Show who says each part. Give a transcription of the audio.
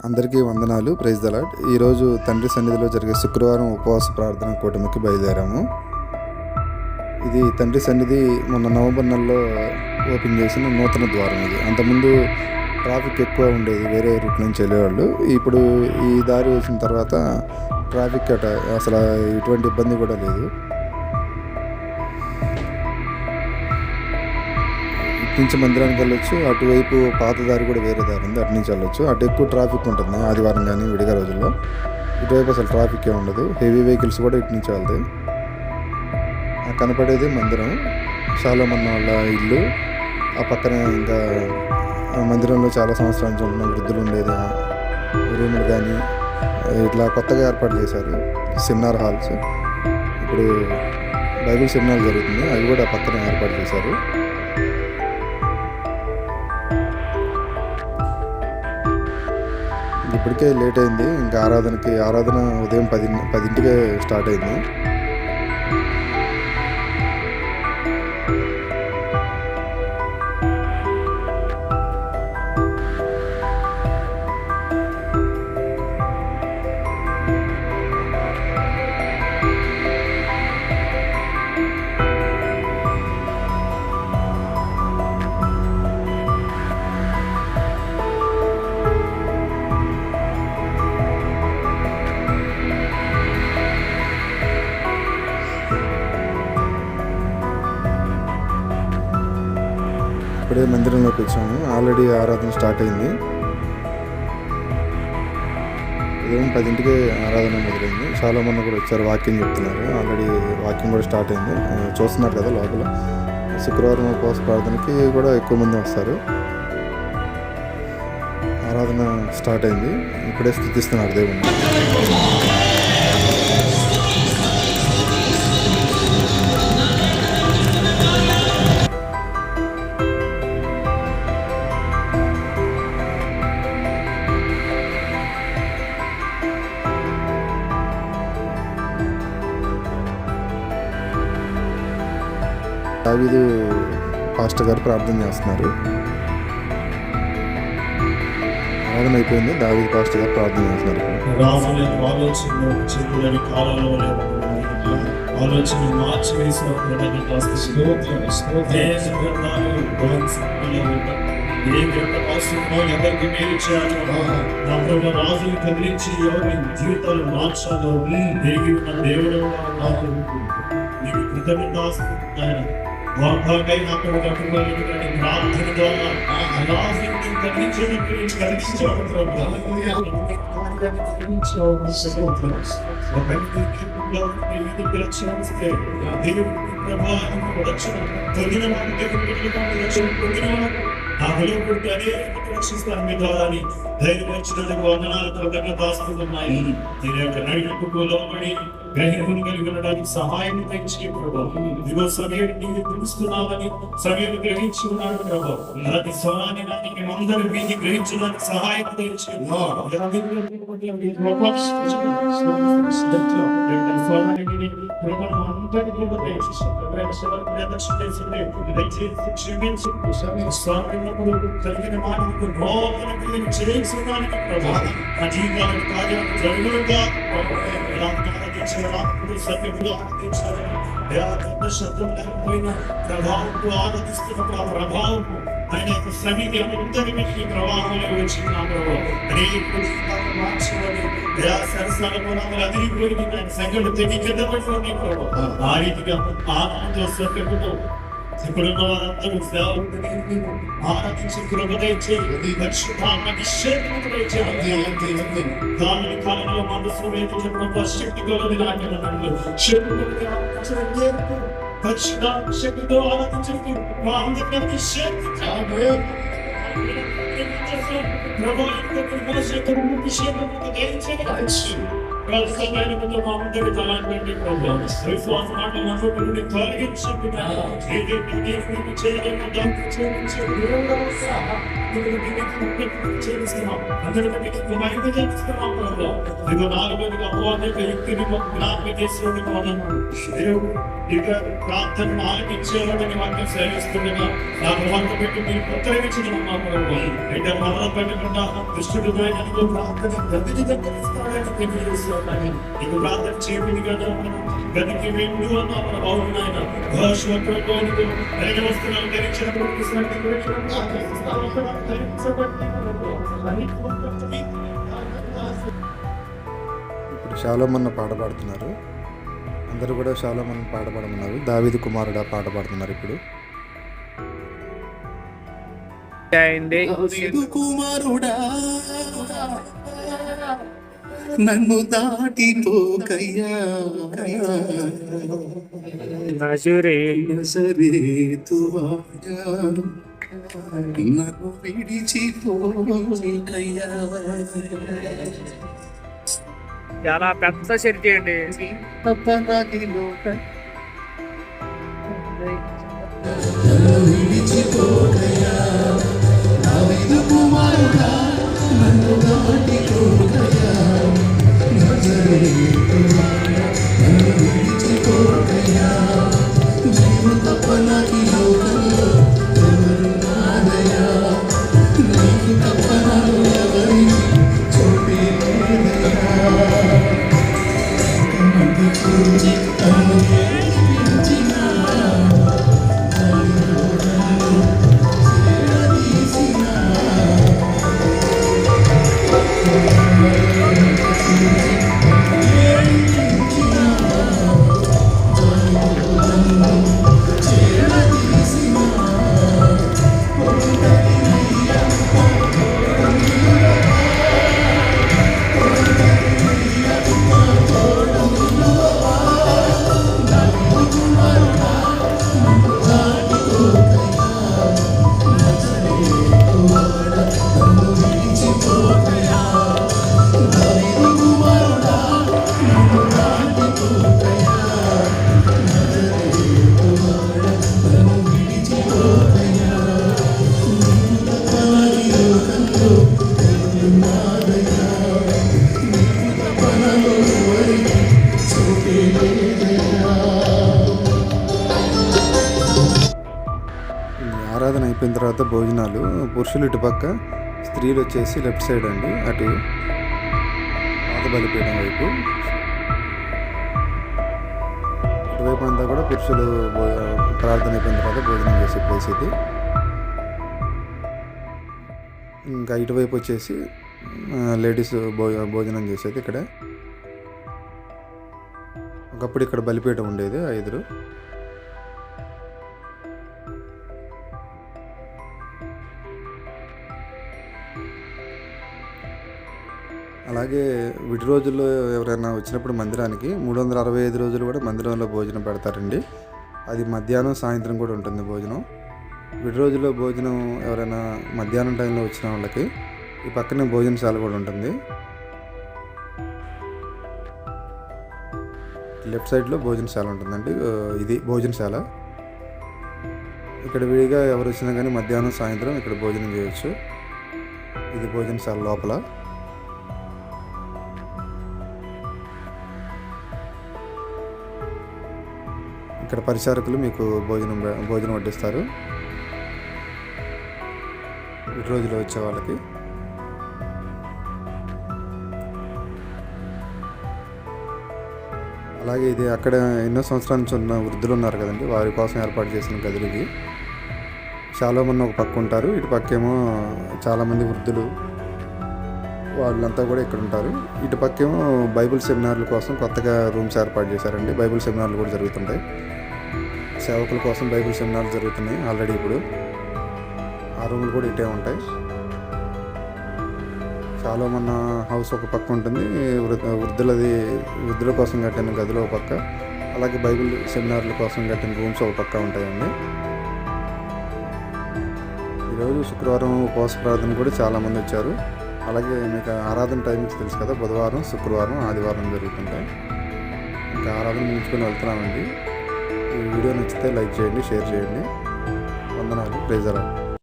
Speaker 1: అందరికీ వందనాలు. Praise the Lord. ఈరోజు తండ్రి సన్నిధిలో జరిగే శుక్రవారం ఉపవాస ప్రార్థన కూటమికి బయలుదేరాము. ఇది తండ్రి సన్నిధి మొన్న నవంబర్ నెలలో ఓపెన్ చేసిన నూతన ద్వారం. ఇది అంతకుముందు ట్రాఫిక్ ఎక్కువ ఉండేది, వేరే రూట్ నుంచి వెళ్ళేవాళ్ళు. ఇప్పుడు ఈ దారి వచ్చిన తర్వాత ట్రాఫిక్ అసలు ఎటువంటి ఇబ్బంది కూడా లేదు. ఇటు నుంచి మందిరానికి వెళ్ళొచ్చు, అటువైపు పాత దారి కూడా వేరే దారి ఉంది, అటు నుంచి వెళ్ళొచ్చు. అటు ఎక్కువ ట్రాఫిక్ ఉంటుంది ఆదివారం కానీ విడిగా రోజుల్లో. ఇటువైపు అసలు ట్రాఫిక్ ఏ ఉండదు, హెవీ వెహికల్స్ కూడా ఇటు నుంచి వెళ్తాయి. కనపడేది మందిరం, సొలొమోను వాళ్ళ ఇల్లు. ఆ పక్కన ఇంకా మందిరంలో చాలా సంవత్సరాల నుంచి ఉన్న వృద్ధులు ఉండేది రూములు కానీ ఇట్లా కొత్తగా ఏర్పాటు చేశారు. సెమినార్ హాల్స్, ఇప్పుడు బైబిల్ సెమినార్ జరుగుతుంది, అవి కూడా పక్కన ఏర్పాటు చేశారు. ఇప్పటికే లేట్ అయింది. ఇంకా ఆరాధన ఉదయం 10ంటికే స్టార్ట్ అయింది. ఇప్పుడే మందిరంలోకి వచ్చాము. ఆల్రెడీ ఆరాధన స్టార్ట్ అయింది. ఉదయం 10ంటికే ఆరాధన మొదలైంది. సొలొమోను కూడా వచ్చారు, వాక్యం చెప్తున్నారు. ఆల్రెడీ వాక్యం కూడా స్టార్ట్ అయింది. చూస్తున్నారు కదా లోపల. శుక్రవారం ఉపవాస ప్రార్థనకి కూడా ఎక్కువ మంది వస్తారు. ఆరాధన స్టార్ట్ అయింది. ఇప్పుడే స్తుతిస్తున్నారు దేవుణ్ణి. దావీదు పాస్టర్ గారు ప్రార్థన చేస్తున్నారు. ఆరాధన అయిపోయింది, దావీదు పాస్టర్ గారు ప్రార్థన చేస్తున్నారు. ఆలోచన మార్చి వేసినప్పుడు ఎవరికి మేలు చేయాలో నా ప్రభు రాజులు కదిలించి ఎవరి జీవితాలు మార్చాలో దేవుడు నీకు కృతజ్ఞతాస్తుతిస్తున్నాను. వార్తకై నా ప్రభు కట్టుకోలేని ప్రార్థన ద్వారా రాజులను రక్షిస్తాను మీ ద్వారా ధైర్యపరిచినందుకు వందనాలు, కృతజ్ఞతాస్తుతున్నాయి. దీని యొక్క నడిపింపుకు లోబడి గ్రహింపును కలిగి ఉండడానికి సహాయం తెచ్చి ఇదిగో సమయం నీకు పిలుస్తున్నామని సమయం గ్రహించి ఉన్నాడు ప్రభు. ప్రతి స్వరాన్ని నాకు అందరూ వీటిని గ్రహించడానికి సహాయం తెచ్చి కలిగిన మాటకు లోపలికి చేయించడానికి ప్రభు నా జీవితాలకు కార్యాలు జరుగుగా శబ్దం లేకపోయినా ప్రభావంతో ఆరాధిస్తున్న ప్రభావం ఆయన యొక్క శ్రమికి అందరికీ ప్రవాహంలో వచ్చిన అదిరిపోయింది. ఆయన సంఘటన తెగి కింద పడిపోయింది ప్రభు. ఆ రీతిగా ఆనందంతో సభ్యులతో ఇప్పుడున్న వారందరూ సేవకుడిని ఆరాధించి కృపదయచేయి, పరిశుద్ధాత్మ అభిషేకం దయచేయి. దాని కాలంలో మనసు వేదిక శక్తి కొలది నాట్యంలో శక్తి పరిశుద్ధాత్మ శక్తితో ఆరాధించండి. మా అందరికీ అభిషేకం ప్రభు అభిషేకం దయచేయి. అందరి తలాంటి విశ్వాస మాటలు తొలగించండి.
Speaker 2: చేస్తున్నాం అందరికీ బయట చేస్తున్నాం ప్రభు ఇదిగో నాలుగు అపవాది వ్యక్తిని జ్ఞాపకం చేసేవాడు ఇక ప్రార్థనను ఆలకించేవాడిని వాక్యం సేవిస్తుండగా నాకు వంట పెట్టి మీరు ఉత్తరవించడం మా ప్రభు అయితే మరణ పెట్టకుండా కృష్ణుడు ప్రార్థన గదిని దగ్గరిస్తాడని తెలియజేస్తున్నాను నీకు ప్రార్థన చేపింది కదా గదికి వెళ్ళు అన్న మన బాగున్నాయన ఘోషవత్వానికి కలిగి వస్తున్నాను ధరించినప్పుడు
Speaker 1: ఇప్పుడు షాలోమన్న పాట పాడుతున్నారు. అందరూ కూడా షాలోమన్న పాట పాడమన్నారు. దావీదు కుమారుడా పాట పాడుతున్నారు. ఇప్పుడు
Speaker 3: కుమారుడా నన్ను దాటిపోకయ్యా నజరేతువాడా నన్ను విడిచిపోకయ్యా.
Speaker 4: చాలా పెద్ద శక్తి అండి.
Speaker 3: విడిచిపోకయ్యా దావీదు కుమారుడా నన్ను దాటిపోకయ్యా నజరేతువాడా నన్ను విడిచిపోకయ్యా. నీవు తప్ప నాకు లోకంలో ఎవరు నాదయ్యా నీకు తప్ప నాకు ఎవరికి చోటే లేదయ్యా. కన్నుకి చూచి కన్ను ఏడిపించినా
Speaker 1: ఆరాధన అయిపోయిన తర్వాత భోజనాలు పురుషులు ఇటుపక్క, స్త్రీలు వచ్చేసి లెఫ్ట్ సైడ్ అండి, అటు పాత బలిపీఠం వైపు. ఇటువైపు అంతా కూడా పురుషులు ప్రార్థన అయిపోయిన తర్వాత భోజనం చేసే ప్లేస్ ఇది. ఇంకా ఇటువైపు వచ్చేసి లేడీస్ భోజనం చేసేది ఇక్కడ. ఒకప్పుడు ఇక్కడ బలిపీఠం ఉండేది ఎదురు. అలాగే విడి రోజుల్లో ఎవరైనా వచ్చినప్పుడు మందిరానికి 365 రోజులు కూడా మందిరంలో భోజనం పెడతారండి. అది మధ్యాహ్నం సాయంత్రం కూడా ఉంటుంది భోజనం. విడి రోజుల్లో భోజనం ఎవరైనా మధ్యాహ్నం టైంలో వచ్చిన వాళ్ళకి ఈ పక్కనే భోజనశాల కూడా ఉంటుంది. లెఫ్ట్ సైడ్లో భోజనశాల ఉంటుందండి. ఇది భోజనశాల. ఇక్కడ విడిగా ఎవరు వచ్చినా కానీ మధ్యాహ్నం సాయంత్రం ఇక్కడ భోజనం చేయొచ్చు. ఇది భోజనశాల లోపల. ఇక్కడ పరిచారకులు మీకు భోజనం వడ్డిస్తారు విడి రోజులో వచ్చే వాళ్ళకి. అలాగే ఇది అక్కడ ఎన్నో సంవత్సరాల నుంచి ఉన్న వృద్ధులు ఉన్నారు కదండి, వారి కోసం ఏర్పాటు చేసిన గదులు ఇవి. షాలోమన్ ఒక పక్క ఉంటారు, ఇటు పక్కేమో చాలామంది వృద్ధులు వాళ్ళంతా కూడా ఇక్కడ ఉంటారు. ఇటు పక్కేమో బైబిల్ సెమినార్ల కోసం కొత్తగా రూమ్స్ ఏర్పాటు చేశారండి. బైబిల్ సెమినార్లు కూడా జరుగుతుంటాయి. సేవకుల కోసం బైబిల్ సెమినార్లు జరుగుతున్నాయి ఆల్రెడీ. ఇప్పుడు ఆ రూములు కూడా ఇటే ఉంటాయి. షాలోమన్ హౌస్ ఒక పక్క ఉంటుంది, వృద్ధుల కోసం కట్టిన గదిలో ఒక పక్క, అలాగే బైబిల్ సెమినార్ల కోసం కట్టిన రూమ్స్ ఒక పక్క ఉంటాయండి. ఈరోజు శుక్రవారం ఉపవాస ప్రార్థన కూడా చాలామంది వచ్చారు. అలాగే మీకు ఆరాధన టైమింగ్స్ తెలుసు కదా, బుధవారం, శుక్రవారం, ఆదివారం జరుగుతుంటాయి. ఇంకా ఆరాధన ముగించుకొని వెళ్తున్నామండి. ఈ వీడియో నచ్చితే లైక్ చేయండి, షేర్ చేయండి. వందనాలు. Praise the lord.